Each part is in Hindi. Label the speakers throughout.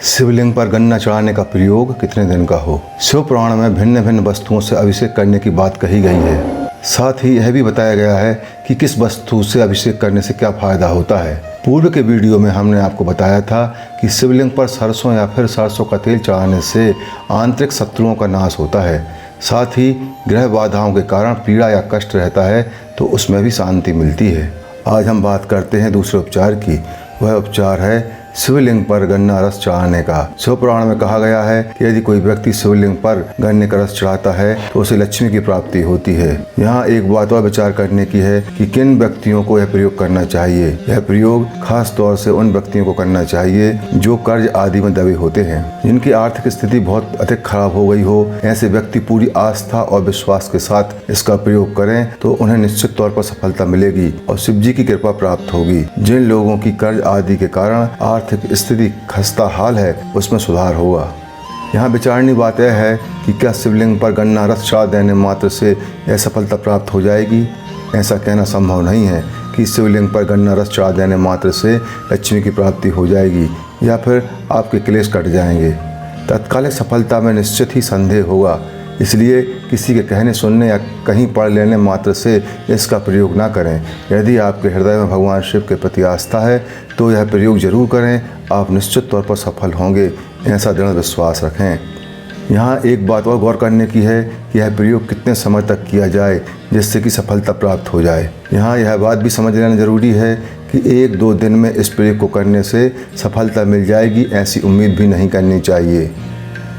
Speaker 1: शिवलिंग पर गन्ना चढ़ाने का प्रयोग कितने दिन का हो। शिव पुराण में भिन्न भिन्न वस्तुओं से अभिषेक करने की बात कही गई है। साथ ही यह भी बताया गया है कि किस वस्तु से अभिषेक करने से क्या फायदा होता है। पूर्व के वीडियो में हमने आपको बताया था कि शिवलिंग पर सरसों या फिर सरसों का तेल चढ़ाने से आंतरिक शत्रुओं का नाश होता है। साथ ही ग्रह बाधाओं के कारण पीड़ा या कष्ट रहता है तो उसमें भी शांति मिलती है। आज हम बात करते हैं दूसरे उपचार की। वह उपचार है शिवलिंग पर गन्ना रस चढ़ाने का। शिव पुराण में कहा गया है कि यदि कोई व्यक्ति शिवलिंग पर गन्ने का रस चढ़ाता है तो उसे लक्ष्मी की प्राप्ति होती है। यहाँ एक बात और विचार करने की है कि किन व्यक्तियों को यह प्रयोग करना चाहिए। यह प्रयोग खास तौर से उन व्यक्तियों को करना चाहिए जो कर्ज आदि में दबे होते हैं, जिनकी आर्थिक स्थिति बहुत अधिक खराब हो गई हो। ऐसे व्यक्ति पूरी आस्था और विश्वास के साथ इसका प्रयोग करें तो उन्हें निश्चित तौर पर सफलता मिलेगी और शिव जी की कृपा प्राप्त होगी। जिन लोगों की कर्ज आदि के कारण आर्थिक स्थिति खस्ता हाल है उसमें सुधार होगा। यहाँ विचारनीय बात यह है कि क्या शिवलिंग पर गन्ना रस चढ़ा देने मात्र से यह सफलता प्राप्त हो जाएगी। ऐसा कहना संभव नहीं है कि शिवलिंग पर गन्ना रस चढ़ा देने मात्र से लक्ष्मी की प्राप्ति हो जाएगी या फिर आपके क्लेश कट जाएंगे। तत्कालिक सफलता में निश्चित ही संदेह होगा। इसलिए किसी के कहने सुनने या कहीं पढ़ लेने मात्र से इसका प्रयोग ना करें। यदि आपके हृदय में भगवान शिव के प्रति आस्था है तो यह प्रयोग जरूर करें। आप निश्चित तौर पर सफल होंगे, ऐसा दृढ़ विश्वास रखें। यहाँ एक बात और गौर करने की है कि यह प्रयोग कितने समय तक किया जाए जिससे कि सफलता प्राप्त हो जाए। यहाँ यह बात भी समझ लेना जरूरी है कि 1-2 दिन में इस प्रयोग को करने से सफलता मिल जाएगी, ऐसी उम्मीद भी नहीं करनी चाहिए।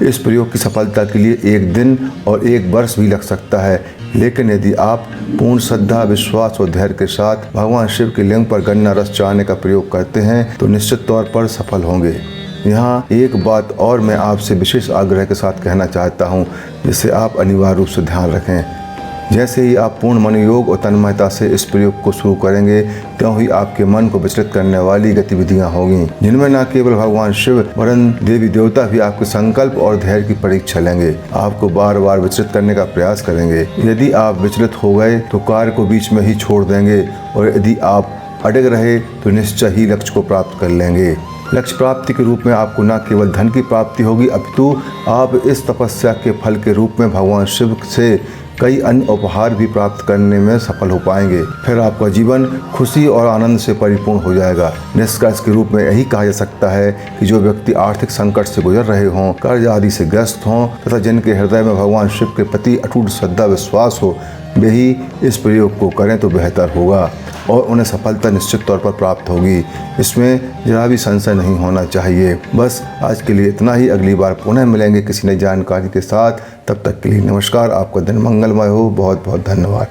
Speaker 1: इस प्रयोग की सफलता के लिए 1 दिन और 1 वर्ष भी लग सकता है, लेकिन यदि आप पूर्ण श्रद्धा, विश्वास और धैर्य के साथ भगवान शिव के लिंग पर गन्ना रस चढ़ाने का प्रयोग करते हैं तो निश्चित तौर पर सफल होंगे। यहाँ एक बात और मैं आपसे विशेष आग्रह के साथ कहना चाहता हूँ जिसे आप अनिवार्य रूप से ध्यान रखें। जैसे ही आप पूर्ण मनोयोग और तन्मयता से इस प्रयोग को शुरू करेंगे त्यों ही आपके मन को विचलित करने वाली गतिविधियां होंगी, जिनमें न केवल भगवान शिव वरन देवी देवता भी आपके संकल्प और धैर्य की परीक्षा लेंगे, आपको बार बार विचलित करने का प्रयास करेंगे। यदि आप विचलित हो गए तो कार्य को बीच में ही छोड़ देंगे और यदि आप अड़ग रहे तो निश्चय ही लक्ष्य को प्राप्त कर लेंगे। लक्ष्य प्राप्ति के रूप में आपको न केवल धन की प्राप्ति होगी अपितु आप इस तपस्या के फल के रूप में भगवान शिव से कई अन्य उपहार भी प्राप्त करने में सफल हो पाएंगे। फिर आपका जीवन खुशी और आनंद से परिपूर्ण हो जाएगा। निष्कर्ष के रूप में यही कहा जा सकता है कि जो व्यक्ति आर्थिक संकट से गुजर रहे हों, कर्ज आदि से ग्रस्त हों तथा जिनके हृदय में भगवान शिव के प्रति अटूट श्रद्धा विश्वास हो, वे ही इस प्रयोग को करें तो बेहतर होगा और उन्हें सफलता निश्चित तौर पर प्राप्त होगी। इसमें जरा भी संशय नहीं होना चाहिए। बस आज के लिए इतना ही। अगली बार पुनः मिलेंगे किसी नई जानकारी के साथ। तब तक के लिए नमस्कार। आपका दिन मंगलमय हो। बहुत बहुत धन्यवाद।